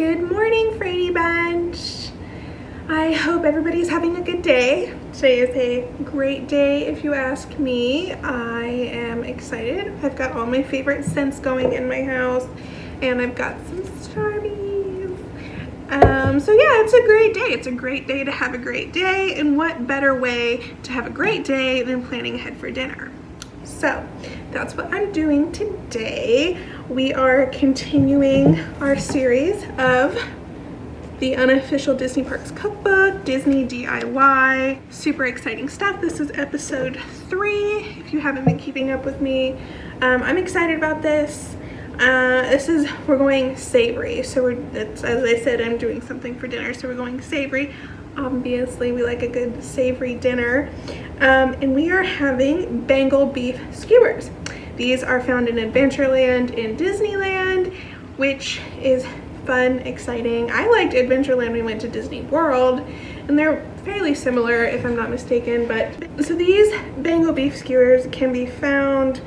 Good morning, Frady Bunch. I hope everybody's having a good day. Today is a great day if you ask me. I am excited. I've got all my favorite scents going in my house and I've got some Starbies. So yeah, it's a great day. It's a great day to have a great day, and what better way to have a great day than planning ahead for dinner. So that's what I'm doing today. We are continuing our series of the Unofficial Disney Parks Cookbook, Disney DIY. Super exciting stuff. This is episode 3. If you haven't been keeping up with me, I'm excited about this. We're going savory. So as I said, I'm doing something for dinner, so we're going savory. Obviously, we like a good savory dinner. And we are having Bengal Beef Skewers. These are found in Adventureland in Disneyland, which is fun, exciting. I liked Adventureland when we went to Disney World, and they're fairly similar if I'm not mistaken. So these Bengal Beef Skewers can be found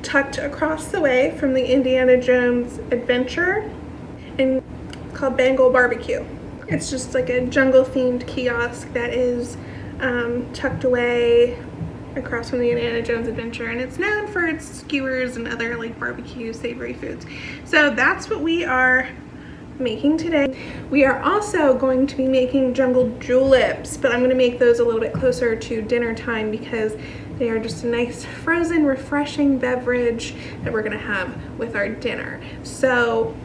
tucked across the way from the Indiana Jones Adventure, and it's called Bengal Barbecue. It's just like a jungle themed kiosk that is tucked away across from the Indiana Jones Adventure, and it's known for its skewers and other like barbecue savory foods. So that's what we are making today. We are also going to be making Jungle Juleps, but I'm going to make those a little bit closer to dinner time because they are just a nice frozen refreshing beverage that we're going to have with our dinner. So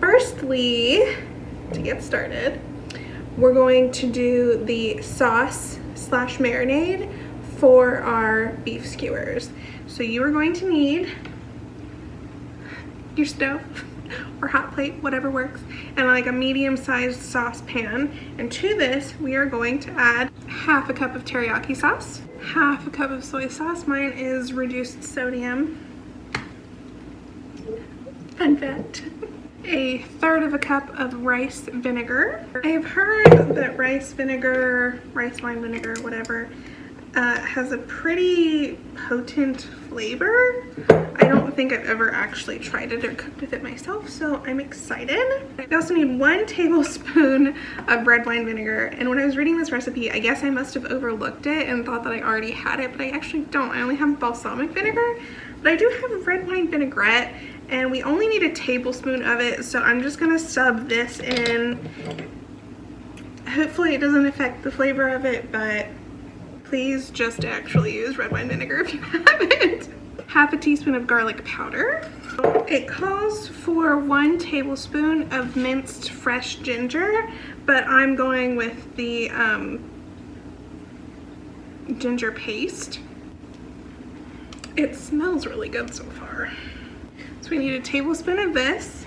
firstly, to get started, we're going to do the sauce slash marinade for our beef skewers. So you are going to need your stove or hot plate, whatever works, and like a medium-sized saucepan. And to this, we are going to add half a cup of teriyaki sauce, half a cup of soy sauce. Mine is reduced sodium. Fun fact. A third of a cup of rice vinegar. I have heard that rice wine vinegar, whatever, has a pretty potent flavor. I don't think I've ever actually tried it or cooked with it myself, so I'm excited. I also need 1 tablespoon of red wine vinegar, and when I was reading this recipe, I guess I must have overlooked it and thought that I already had it, but I actually don't. I only have balsamic vinegar, but I do have red wine vinaigrette, and we only need a tablespoon of it, so I'm just gonna sub this in. Hopefully it doesn't affect the flavor of it, but please just actually use red wine vinegar if you haven't. Half a teaspoon of garlic powder. It calls for 1 tablespoon of minced fresh ginger, but I'm going with the ginger paste. It smells really good so far. So we need a tablespoon of this.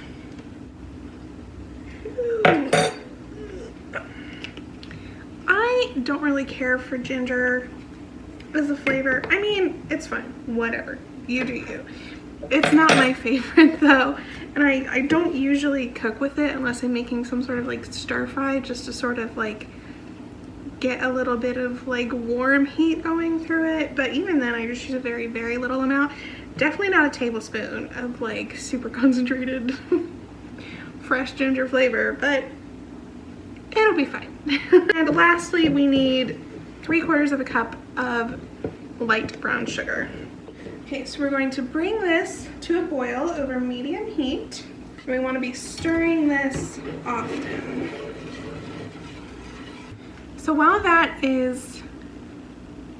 I don't really care for ginger as a flavor. I mean, it's fine, whatever, you do you. It's not my favorite though, and I don't usually cook with it unless I'm making some sort of like stir fry, just to sort of like get a little bit of like warm heat going through it. But even then, I just use a very, very little amount. Definitely not a tablespoon of like super concentrated fresh ginger flavor, but it'll be fine. And lastly, we need 3/4 of a cup of light brown sugar. Okay, so we're going to bring this to a boil over medium heat. We want to be stirring this often. So while that is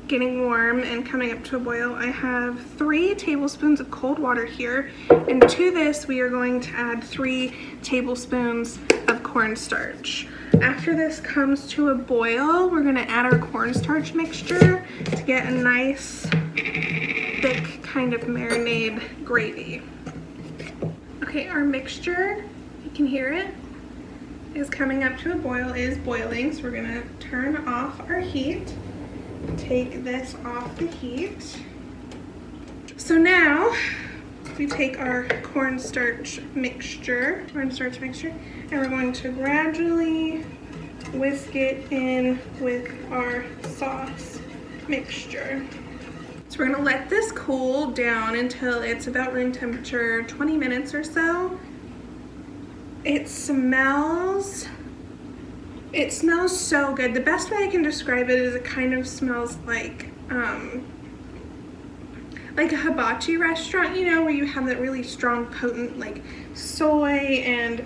getting warm and coming up to a boil, I have 3 tablespoons of cold water here, and to this we are going to add 3 tablespoons of cornstarch. After this comes to a boil, we're going to add our cornstarch mixture to get a nice thick kind of marinade gravy. Okay, our mixture, you can hear it, is coming up to a boil, is boiling, so we're going to turn off our heat. Take this off the heat. So now we take our cornstarch mixture, and we're going to gradually whisk it in with our sauce mixture. So we're gonna let this cool down until it's about room temperature, 20 minutes or so. It smells so good. The best way I can describe it is it kind of smells like a hibachi restaurant, you know, where you have that really strong, potent, like soy and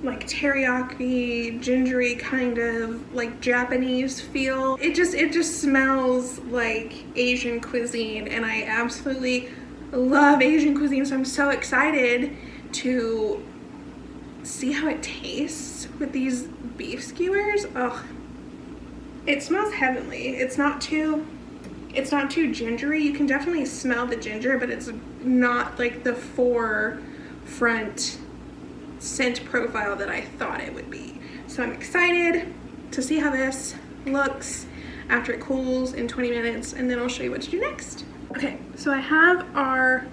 like teriyaki, gingery kind of like Japanese feel. It just smells like Asian cuisine, and I absolutely love Asian cuisine, so I'm so excited to see how it tastes with these beef skewers. Oh, it smells heavenly. It's not too gingery. You can definitely smell the ginger, but it's not like the forefront scent profile that I thought it would be. So I'm excited to see how this looks after it cools in 20 minutes, and then I'll show you what to do next. Okay, so I have our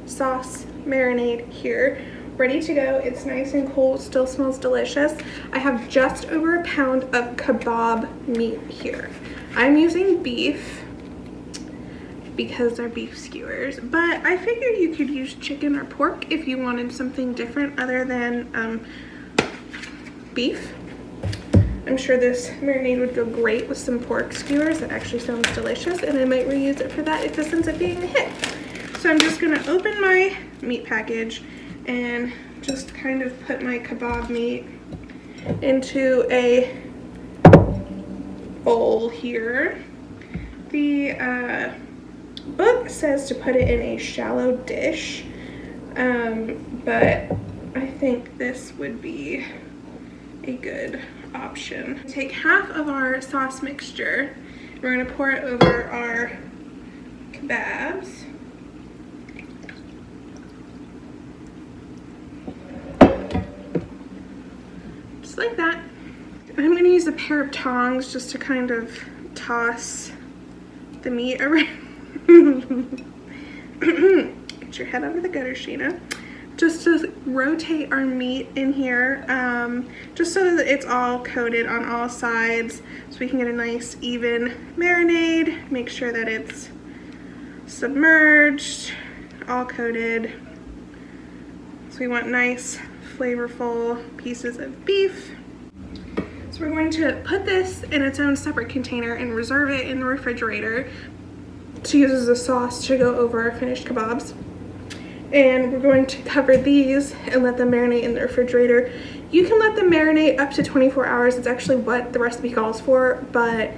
sauce marinade here ready to go. It's nice and cool, still smells delicious. I have just over a pound of kebab meat here. I'm using beef because they're beef skewers, but I figure you could use chicken or pork if you wanted something different other than beef. I'm sure this marinade would go great with some pork skewers. It actually sounds delicious, and I might reuse it for that if this ends up being a hit. So I'm just gonna open my meat package and just kind of put my kebab meat into a bowl here. The book says to put it in a shallow dish, but I think this would be a good option. Take half of our sauce mixture. We're gonna pour it over our kebabs. Just like that. I'm gonna use a pair of tongs just to kind of toss the meat around. Get your head out of the gutter, Sheena. Just to rotate our meat in here, just so that it's all coated on all sides, so we can get a nice even marinade. Make sure that it's submerged, all coated. So we want nice, flavorful pieces of beef. So we're going to put this in its own separate container and reserve it in the refrigerator to use as a sauce to go over our finished kebabs. And we're going to cover these and let them marinate in the refrigerator. You can let them marinate up to 24 hours. It's actually what the recipe calls for, but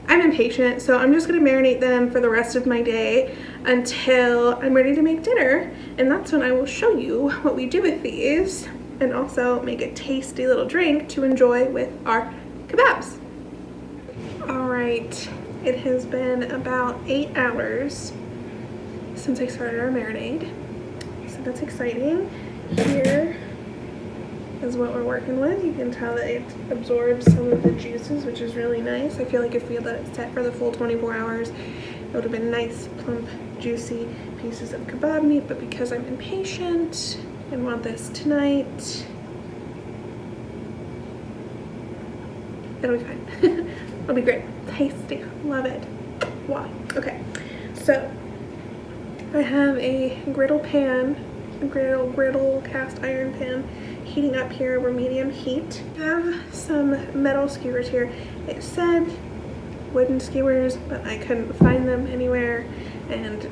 I'm impatient, so I'm just gonna marinate them for the rest of my day until I'm ready to make dinner. And that's when I will show you what we do with these, and also make a tasty little drink to enjoy with our kebabs. All right, it has been about 8 hours since I started our marinade, so that's exciting. Here is what we're working with. You can tell that it absorbs some of the juices, which is really nice. I feel like if we had let it set for the full 24 hours, it would have been nice, plump, juicy pieces of kebab meat, but because I'm impatient and want this tonight, it'll be fine. It'll be great. Tasty. Love it. Wow. Okay, so I have a griddle pan, a griddle cast iron pan heating up here over medium heat. I have some metal skewers here. It said wooden skewers, but I couldn't find them anywhere. And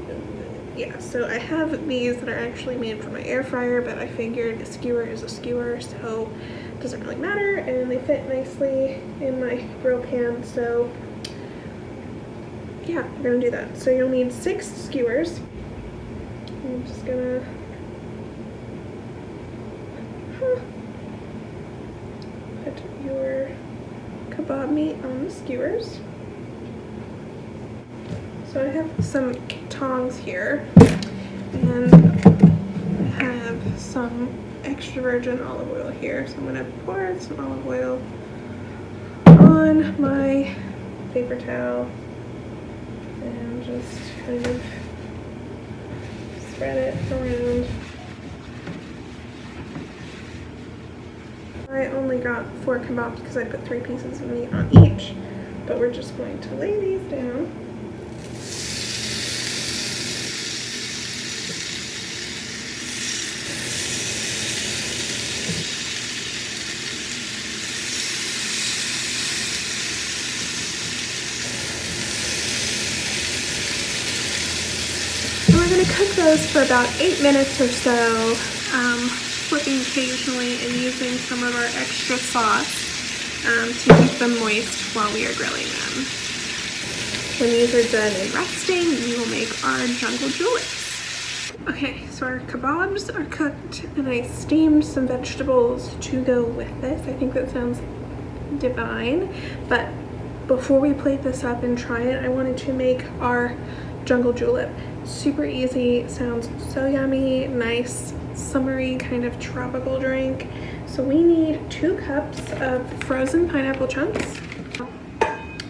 yeah, so I have these that are actually made for my air fryer, but I figured a skewer is a skewer, so it doesn't really matter. And they fit nicely in my grill pan, so yeah, we're gonna do that. So you'll need 6 skewers. I'm just gonna put your kebab meat on the skewers. So I have some tongs here, and I have some extra virgin olive oil here. So I'm gonna pour some olive oil on my paper towel and just kind of spread it around. I only got 4 kebabs because I put 3 pieces of meat on each, but we're just going to lay these down. gonna cook those for about 8 minutes or so, flipping occasionally and using some of our extra sauce to keep them moist while we are grilling them. When these are done and resting, we will make our Jungle Juleps. Okay, so our kebabs are cooked and I steamed some vegetables to go with this. I think that sounds divine, but before we plate this up and try it, I wanted to make our Jungle Julep. Super easy, sounds so yummy, nice, summery kind of tropical drink. So we need 2 cups of frozen pineapple chunks.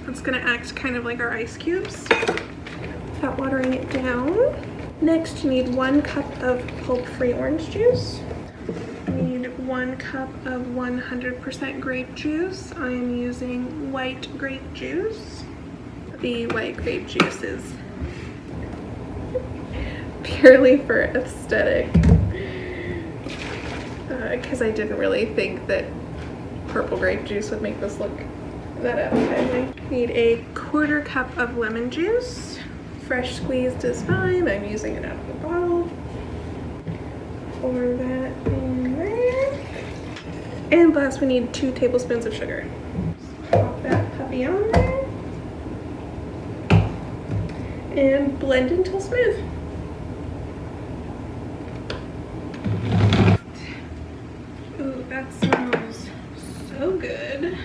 It's gonna act kind of like our ice cubes without watering it down. Next, you need 1 cup of pulp-free orange juice. You need 1 cup of 100% grape juice. I am using white grape juice. The white grape juice is purely for aesthetic, because I didn't really think that purple grape juice would make this look that appetizing. Need a 1/4 cup of lemon juice. Fresh squeezed is fine. I'm using it out of the bottle. Pour that in there. And last, we need 2 tablespoons of sugar. Pop that puppy on there. And blend until smooth. Ooh, that smells so good.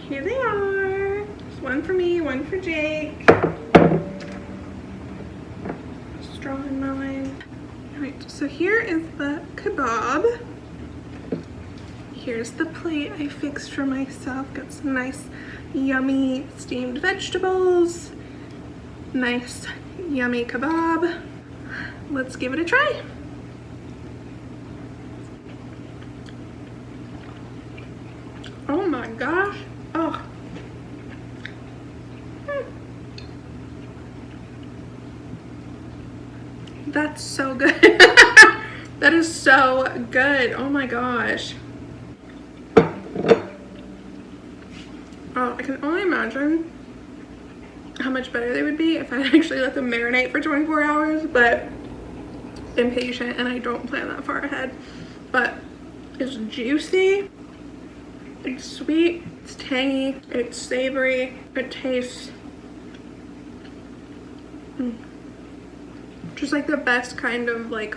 Here they are. There's 1 for me, 1 for Jake. Straw in mine. Alright, so here is the kebab. Here's the plate I fixed for myself. Got some nice, yummy steamed vegetables. Nice, yummy kebab. Let's give it a try. Oh my gosh. Oh. That's so good. That is so good. Oh my gosh. Oh, I can only imagine how much better they would be if I actually let them marinate for 24 hours, but I'm impatient and I don't plan that far ahead. But it's juicy, it's sweet, it's tangy, it's savory, it tastes just like the best kind of like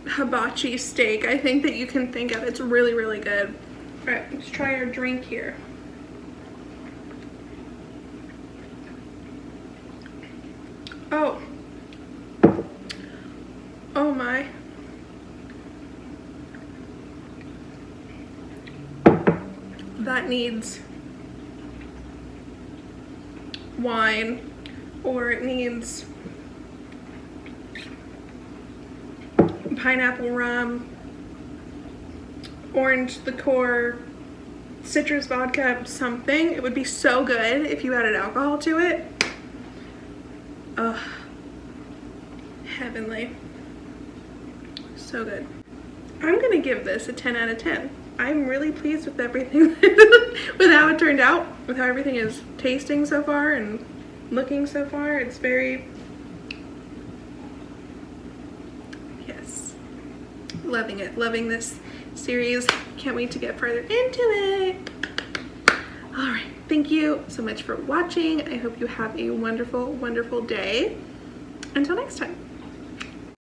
hibachi steak I think that you can think of. It's really, really good. All right, let's try our drink here. Oh. Oh my. That needs wine, or it needs pineapple rum, orange liqueur, citrus vodka, something. It would be so good if you added alcohol to it. Ugh. Heavenly. So good. I'm gonna give this a 10 out of 10. I'm really pleased with everything, with how it turned out, with how everything is tasting so far and looking so far. It's very, yes, loving it, loving this series. Can't wait to get further into it. All right, thank you so much for watching. I hope you have a wonderful, wonderful day. Until next time.